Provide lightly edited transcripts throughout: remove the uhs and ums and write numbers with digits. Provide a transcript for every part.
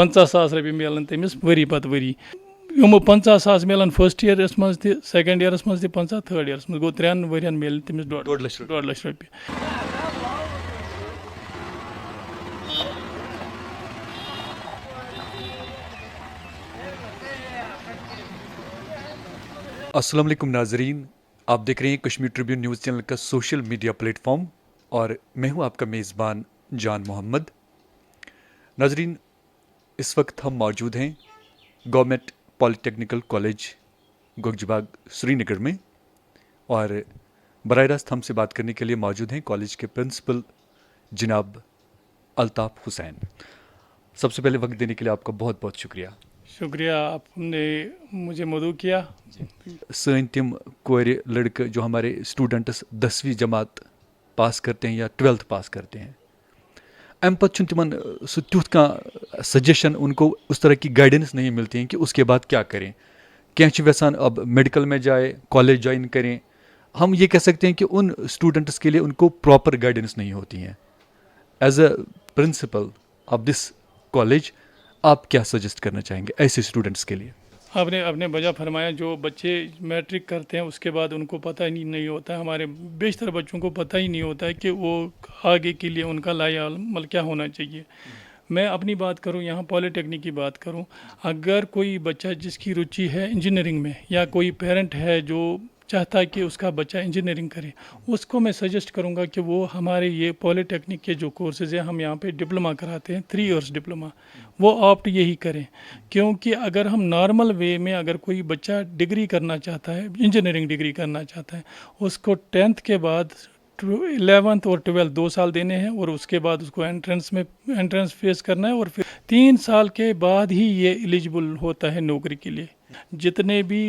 50,000 رۄپیہِ میلان تٔمِس ؤری پَتہٕ ؤری. یِمو 50,000 میلان فٔسٹ یِیرَس منٛز تہِ, سیکنٛڈ یِیرَس منٛز تہِ 50, تھٲڈ یِیرَس منٛز گوٚو 3 ؤرۍیَن میلہِ تٔمِس ڈۄڑ لَچھ رۄپیہِ. السلام علیکم ناظرین, آپ دیکھ رہے ہیں کشمیر ٹریبیون نیوز چینل کا سوشل میڈیا پلیٹ فارم اور میں ہوں آپ کا میزبان جان محمد. ناظرین, اس وقت ہم موجود ہیں گورنمنٹ پالی ٹیکنیکل کالج گوگج باغ سری نگر میں, اور براہ راست ہم سے بات کرنے کے لیے موجود ہیں کالج کے پرنسپل جناب الطاف حسین. سب سے پہلے وقت دینے کے لیے آپ کا بہت بہت شکریہ. شکریہ, آپ نے مجھے مدعو کیا. سن تم کور لڑکے جو ہمارے اسٹوڈنٹس 10ویں جماعت پاس کرتے ہیں یا 12th پاس کرتے ہیں, ام پتہ تمن سہ تیُتھ کانٛہہ سجیشن, ان کو اس طرح کی گائیڈنس نہیں ملتی ہیں کہ اس کے بعد کیا کریں. کینٛہہ ویسان اب میڈیکل میں جائے, کالج جوائن کریں. ہم یہ کہہ سکتے ہیں کہ ان اسٹوڈنٹس کے لیے ان کو پراپر گائیڈنس نہیں ہوتی ہیں. As a principle of this college آپ کیا سجیسٹ کرنا چاہیں گے ایسے اسٹوڈنٹس کے لیے؟ آپ نے بجا فرمایا, جو بچے میٹرک کرتے ہیں اس کے بعد ان کو پتہ ہی نہیں ہوتا ہے, ہمارے بیشتر بچوں کو پتہ ہی نہیں ہوتا ہے کہ وہ آگے کے لیے ان کا لائحہ عمل کیا ہونا چاہیے. میں اپنی بات کروں, یہاں پالی ٹیکنیک کی بات کروں, اگر کوئی بچہ جس کی رچی ہے انجینئرنگ میں, یا کوئی پیرنٹ ہے جو چاہتا ہے کہ اس کا بچہ انجینئرنگ کرے, اس کو میں سجیسٹ کروں گا کہ وہ ہمارے یہ پالی ٹیکنیک کے جو کورسز ہیں, ہم یہاں پہ ڈپلوما کراتے ہیں, 3 ایئرس ڈپلوما, وہ آپٹ یہی کریں. کیونکہ اگر ہم نارمل وے میں اگر کوئی بچہ ڈگری کرنا چاہتا ہے, انجینئرنگ ڈگری کرنا چاہتا ہے, اس کو 10th کے بعد 11th اور 12th 2 سال دینے ہیں, اور اس کے بعد اس کو انٹرنس فیس کرنا ہے, اور پھر 3 سال کے بعد ہی یہ ایلیجبل ہوتا ہے نوکری کے لیے. جتنے بھی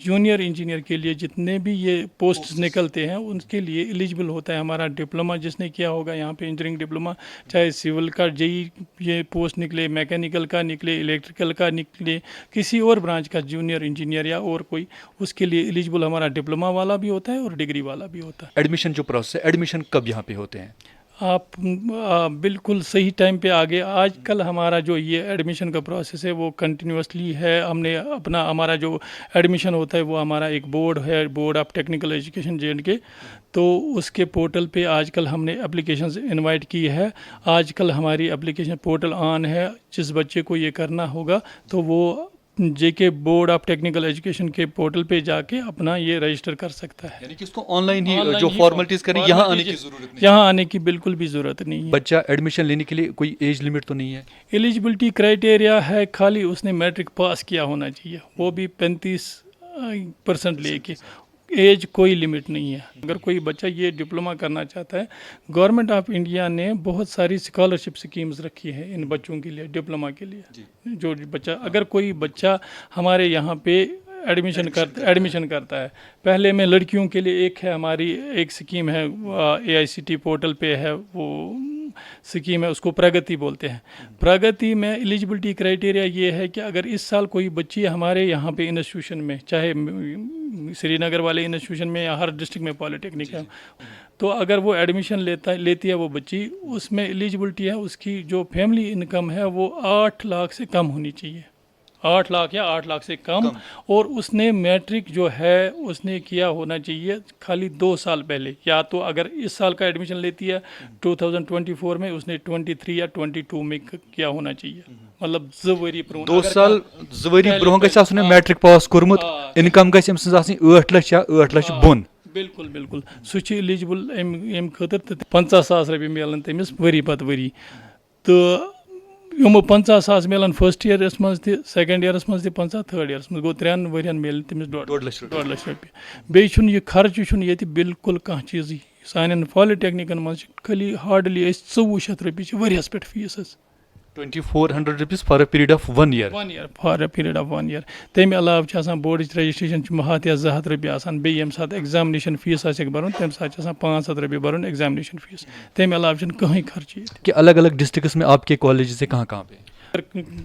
جونیئر انجینئر کے لیے جتنے بھی یہ پوسٹ نکلتے ہیں ان کے لیے ایلیجبل ہوتا ہے ہمارا ڈپلوما. جس نے کیا ہوگا یہاں پہ انجینئرنگ ڈپلوما, چاہے سول کا JEE یہ پوسٹ نکلے, میکینیکل کا نکلے, الیکٹریکل کا نکلے, کسی اور برانچ کا جونیئر انجینئر یا اور کوئی, اس کے لیے ایلیجبل ہمارا ڈپلوما والا بھی ہوتا ہے اور ڈگری والا بھی ہوتا ہے. ایڈمیشن جو پروسیس ہے, ایڈمیشن کب یہاں پہ ہوتے ہیں؟ آپ بالکل صحیح ٹائم پہ آگے. آج کل ہمارا جو یہ ایڈمیشن کا پروسیس ہے وہ کنٹینیوسلی ہے. ہم نے ہمارا جو ایڈمیشن ہوتا ہے وہ ہمارا ایک بورڈ ہے, board of technical education JNK, تو اس کے پورٹل پہ آج کل ہم نے اپلیکیشنز انوائٹ کی ہے. آج کل ہماری اپلیکیشن پورٹل آن ہے. جس بچے کو یہ کرنا ہوگا تو وہ JK board of technical education کے پورٹل پہ جا کے اپنا یہ رجسٹر کر سکتا ہے. یعنی کہ اس کو آن لائن ہی جو فارمیلٹیز کریں, یہاں آنے کی ضرورت نہیں, یہاں آنے کی بالکل بھی ضرورت نہیں ہے. بچہ ایڈمیشن لینے کے لیے کوئی ایج لمٹ تو نہیں ہے؟ ایلیجبلٹی کرائٹیریا ہے, خالی اس نے میٹرک پاس کیا ہونا چاہیے, وہ بھی 35% لے کے. ایج کوئی لمٹ نہیں ہے. اگر کوئی بچہ یہ ڈپلوما کرنا چاہتا ہے, گورنمنٹ آف انڈیا نے بہت ساری اسکالرشپ اسکیمز رکھی ہیں ان بچوں کے لیے, ڈپلوما کے لیے. جو بچہ اگر کوئی بچہ ہمارے یہاں پہ ایڈمیشن کرتا ہے, پہلے میں لڑکیوں کے لیے ایک ہے ہماری ایک اسکیم ہے, AICT پورٹل پہ ہے وہ اسکیم ہے, اس کو پرگتی بولتے ہیں. پرگتی میں ایلیجبلٹی کرائٹیریا یہ ہے کہ اگر اس سال کوئی بچی ہمارے یہاں پہ انسٹیٹیوشن میں, چاہے سری نگر والے انسٹیٹیوشن میں یا ہر ڈسٹرکٹ میں پالی ٹیکنیک ہے, تو اگر وہ ایڈمیشن لیتی ہے وہ بچی, اس میں ایلیجبلٹی ہے, اس کی جو فیملی انکم ہے وہ 8 لاکھ سے کم ہونی چاہیے. 8 لاکھ یا 8 لاکھ سے کم, اور اس نے میٹرک جو ہے اس نے کیا ہونا چاہیے خالی 2 سال پہلے. یا تو اگر اس سال کا ایڈمیشن لیتی ہے 2024 میں, اس نے 23 یا 22 میں کیا ہونا چاہیے, مطلب 2 ؤری برونٛہہ. 2 سال 2 ؤری برونٛہہ گژھِ آسُن میٹرک پاس کوٚرمُت, انکم گژھِ أمۍ سٕنٛز آسٕنۍ 8 لچھ یا 8 لچھ بۄن. بالکل سُہ چھُ ایلیجبل اَمہِ خٲطرٕ تہٕ 50,000 رۄپیہِ میلان تٔمِس ؤری پَتہٕ ؤری. تہٕ یِمو 50,000 میلان فٔسٹ یِیرَس منٛز تہِ, سیکنٛڈ یِیرَس منٛز تہِ 50, تھٲڈ یِیرَس منٛز گوٚو 3 ؤرۍیَن میلہِ تٔمِس ڈۄڑ لَچھ رۄپیہِ. بیٚیہِ چھُنہٕ یہِ خرچہٕ چھُنہٕ ییٚتہِ بالکل کانٛہہ چیٖزٕے. سانٮ۪ن پالی ٹیکنیکن منٛز چھِ خٲلی ہارڈلی أسۍ 2400 رۄپیہِ چھِ ؤریَس پٮ۪ٹھ فیٖس حظ. 2400 rupees for a period of 1 year. For a period of 1 year. تَمہِ علاوٕ چھِ آسان بورڈٕچ رجسٹریشن چھِ 100 یا 200 رۄپیہِ آسان. بیٚیہِ ییٚمہِ ساتہٕ ایگزامنیشن فیٖس آسٮ۪کھ بَرُن تَمہِ ساتہٕ چھِ آسان 500 رۄپیہِ بَرُن ایگزامنیشن فیٖس. تَمہِ علاوٕ چھُنہٕ کٕہٕنۍ خرچہٕ ییٚتہِ. کہ الگ الگ ڈسٹرکٹس میں آپ کے کالجز کہاں کہاں پہ؟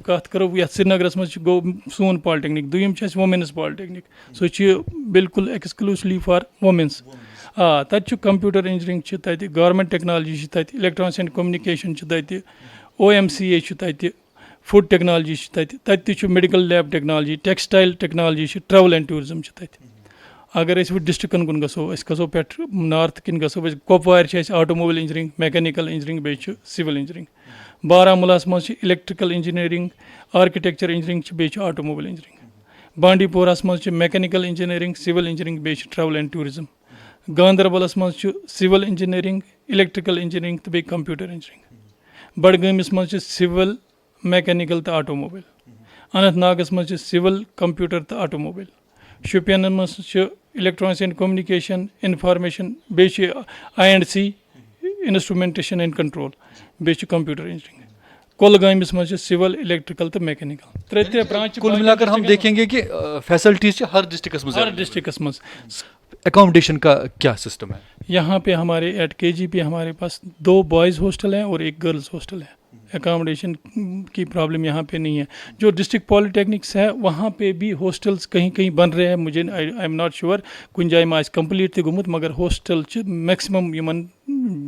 کَتھ کَرو یَتھ سری نگرس منٛز چھُ گوٚو سون پالٹیکنیک, دوٚیِم چھُ اَسہِ وومینٕز پالٹیکنیک, سُہ چھُ بالکل ایکسکلوٗسِولی فار وومینٕز. تَتہِ چھُ کمپیوٗٹر اِنجینئرِنٛگ چھِ تَتہِ, گورمینٹ ٹیکنالجی چھِ تَتہِ, الیکٹرانکس اینڈ کومنِکیشن چھِ تَتہِ, OMCA چھُ تَتہِ, فوڈ ٹیکنالجی تتہِ medical lab technology textile technology travel and tourism تتہِ اگر أسۍ وۄنۍ ڈسٹرکن کُن گژھو أسۍ کھسو پٮ۪ٹھ نارتھ کِنۍ گژھو أسۍ کۄپوارِ چھِ اَسہِ آٹوموبایل انجینئرنگ میکینِکل انجینئرنگ بیٚیہِ چھُ سِول انجینئرنگ بارہمولاہس منٛز چھِ الیکٹریکل انجینئرنگ آرکِٹیکچر انجینئرنگ چھِ بیٚیہِ چھُ آٹوموبایل انجینئرنگ بانڈی پوراہس منٛز چھِ میکینِکل انجینئرنگ سِول انجینئرنگ بیٚیہِ چھُ ٹریول اینڈ ٹوٗرزم گاندربلس منٛز چھُ سِول انجینئرنگ الیکٹریکل انجینئرنگ تہٕ بیٚیہِ کمپیوٗٹر انجینئرنگ بڈگٲمِس منٛز چھِ سِول میکینِکل تہٕ آٹوموبایل اننت ناگس منٛز چھِ سِول کمپیوٗٹر تہٕ آٹوموبایل شُپینن منٛز چھِ الیکٹرانکس اینڈ کومنِکیشن انفارمیشن بیٚیہِ چھِ INC انسٹرومینٹیشن اینڈ کنٹرول بیٚیہِ چھِ کمپیوٗٹر انجینئرنگ کۄلگٲمِس منٛز چھِ سِول الیکٹریکل تہٕ میکینِکل ترٛےٚ برانچ کل ملا کر ہم دیکھیں گے کہ فیسلٹیز ہر ڈسٹرکٹس میں ہر ڈسٹرکس منٛز اکاموڈیشن کا کیا سسٹم ہے یہاں پہ ہمارے ایٹ KGP ہمارے پاس 2 بوائز ہاسٹل ہیں اور 1 گرلز ہاسٹل ہے اکاموڈیشن کی پرابلم یہاں پہ نہیں ہے جو ڈسٹرکٹ پالیٹیکنکس ہے وہاں پہ بھی ہاسٹلس کہیں کہیں بن رہے ہیں مجھے آئی ایم ناٹ شیور کن جائے میں کمپلیٹ تہ گومت مگر ہاسٹل میکسمم یمن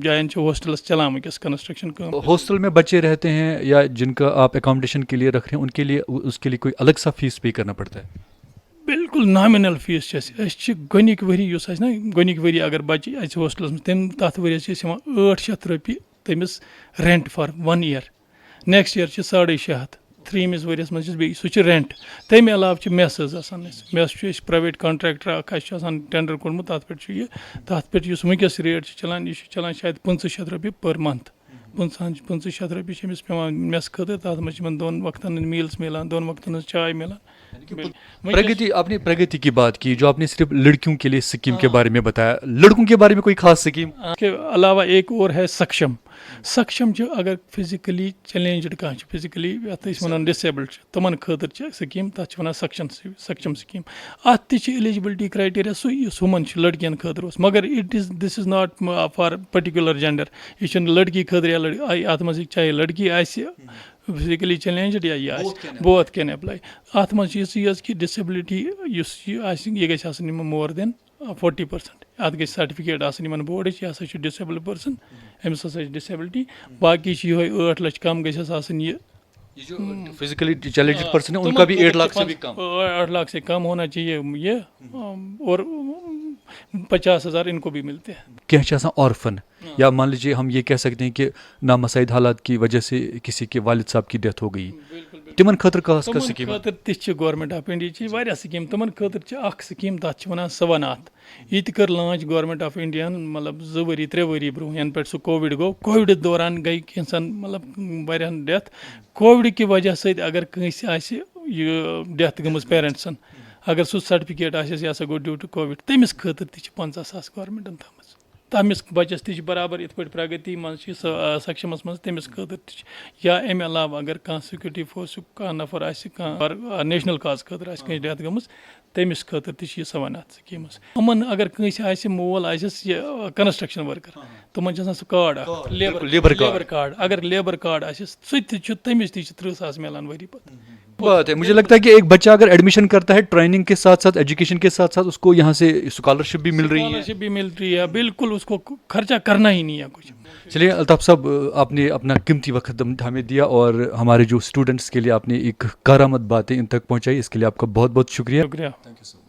جائن ہاسٹلس چلان ونکس کنسٹرکشن ہاسٹل میں بچے رہتے ہیں یا جن کا آپ اکاموڈیشن کے لیے رکھ رہے ہیں ان کے لیے اس کے لیے کوئی الگ سا فیس پے کرنا پڑتا ہے بالکل نامنل فیس گۄڈنِکۍ ؤری یُس آسہِ نا گۄڈنِکۍ ؤری اگر بچہِ اَسہِ ہاسٹلس منٛز تَتھ ؤریَس چھِ أسۍ ہٮ۪وان 800 رۄپیہِ تٔمِس رینٹ فار 1 year نیکسٹ یِیر چھِ 650 ترٛیٚیِمِس ؤریَس منٛز چھِ بیٚیہِ سُہ چھُ رینٹ تَمہِ علاوٕ چھِ میس حظ آسان اَسہِ میس چھُ أسۍ پرٛایویٹ کانٹریکٹر اکھ اَسہِ چھُ آسان ٹینڈر کوٚڑمُت تَتھ پٮ۪ٹھ چھُ یہِ تَتھ پٮ۪ٹھ یُس ؤنکیٚس ریٹ چھِ چلان یہِ چھُ چلان شاید 500 رۄپیہِ پر منتھ 500 رۄپیہِ چھِ أمِس پٮ۪وان میس خٲطرٕ تَتھ منٛز چھِ یِمن 2 وقتن ہٕنٛدۍ میٖلٕز مِلان 2 وقتن ہٕنٛز چاے مِلان پرگتی آپ نے پرگتی کی بات کی جو آپ نے صرف لڑکیوں کے لیے اسکیم کے بارے میں بتایا لڑکوں کے بارے میں کوئی خاص اسکیم کے علاوہ ایک اور ہے سکشم چھِ اگر فزیکلی چیلنجڈ کانٛہہ چھُ فزیکلی یتھ أسۍ وَنان ڈِسیبلڈ چھِ تِمن خٲطرٕ چھِ سکیٖم تتھ چھِ وَنان سکشم سکیٖم اتھ تہِ چھِ ایلجبلٹی کرایٹیریا سُے یُس ہُمن چھُ لڑکین خٲطرٕ اوس مگر دِس از ناٹ فار پٔرٹِکیوٗلر جینڈر یہِ چھُنہٕ لڑکی خٲطرٕ یا اتھ منٛز چاہے لڑکی آسہِ فزیکلی چیلنجڈ یا یہِ آسہِ بوتھ کین ایپلاے اتھ منٛز چھِ یہِ یٲژ کہِ ڈِسیبلٹی یُس یہِ آسہِ یہِ گژھِ آسٕنۍ یِمن مور دین 40% اتھ گژھِ سرٹِفکیٹ آسٕنۍ یِمن بورڈٕچ یہِ ہسا چھُ ڈِسیبل پٔرسن أمِس ہسا چھِ ڈِسیبلٹی باقٕے چھِ یِہوے 8 لچھ کم گژھٮ۪س آسٕنۍ یہِ فزیکلی چیلنجڈ پرسن ہے ان کا بھی 8 لاکھ سے بھی کم 8 لاکھ سے کم ہونا چاہیے یہ اور 50,000 ان کو بھی ملتے ہیں کیا آسان آرفن یا مان لیجیے ہم یہ کہہ سکتے ہیں کہ نامساعد حالات کی وجہ سے کسی کے والد صاحب کی ڈیتھ ہو گئی تمن خاطر کا سکیم تہِ چھِ گورمنٹ آف انڈیا چھِ واریاہ سکیٖم تِمن خٲطرٕ چھِ اکھ سکیٖم تتھ چھِ وَنان سواناتھ یہِ تہِ کٔر لانچ گورمنٹ آف انڈیاہن مطلب 2 ؤری 3 ؤری برونٛہہ ینہٕ پٮ۪ٹھ سُہ کووِڈ گوٚو کووِڈ دوران گٔے کینٛژن مطلب واریاہن ڈیتھ کووِڈ کہِ وجہ سۭتۍ اگر کٲنٛسہِ آسہِ یہِ ڈیتھ گٔمٕژ پیرنٹسن اگر سُہ سرٹِفکیٹ آسٮ۪س یہِ ہسا گوٚو ڈیوٗ ٹُو کووِڈ تٔمِس خٲطرٕ تہِ چھِ 50,000 گورمنٹن تھٲومٕژ تٔمِس بچس تہِ چھِ برابر یِتھ پٲٹھۍ پرگتی منٛز چھِ سکشمس منٛز تٔمِس خٲطرٕ تہِ چھِ یا اَمہِ علاوٕ اگر کانٛہہ سیکورٹی فورسُک کانٛہہ نفر آسہِ کانٛہہ نیشنل کاز خٲطرٕ آسہِ کٲنٛسہِ ڈیتھ گٔمٕژ تٔمِس خٲطرٕ تہِ چھِ یہِ سواناتھ سکیٖم یِمن اگر کٲنٛسہِ آسہِ مول آسٮ۪س یہِ کنسٹرکشن ورکر تِمن چھِ آسان سُہ کارڈ اکھ لیبر کارڈ اگر لیبر کارڈ آسٮ۪س سُہ تہِ چھُ تٔمِس تہِ چھِ 30,000 مِلان ؤری پتہٕ بات ہے مجھے لگتا ہے کہ ایک بچہ اگر ایڈمیشن کرتا ہے ٹریننگ کے ساتھ ساتھ ایجوکیشن کے ساتھ ساتھ اس کو یہاں سے اسکالرشپ بھی مل رہی ہے بالکل اس کو خرچہ کرنا ہی نہیں ہے کچھ چلیے الطاف صاحب آپ نے اپنا قیمتی وقت ہمیں دیا اور ہمارے جو اسٹوڈنٹس کے لیے آپ نے ایک کارآمد باتیں ان تک پہنچائی اس کے لیے آپ کا بہت بہت شکریہ شکریہ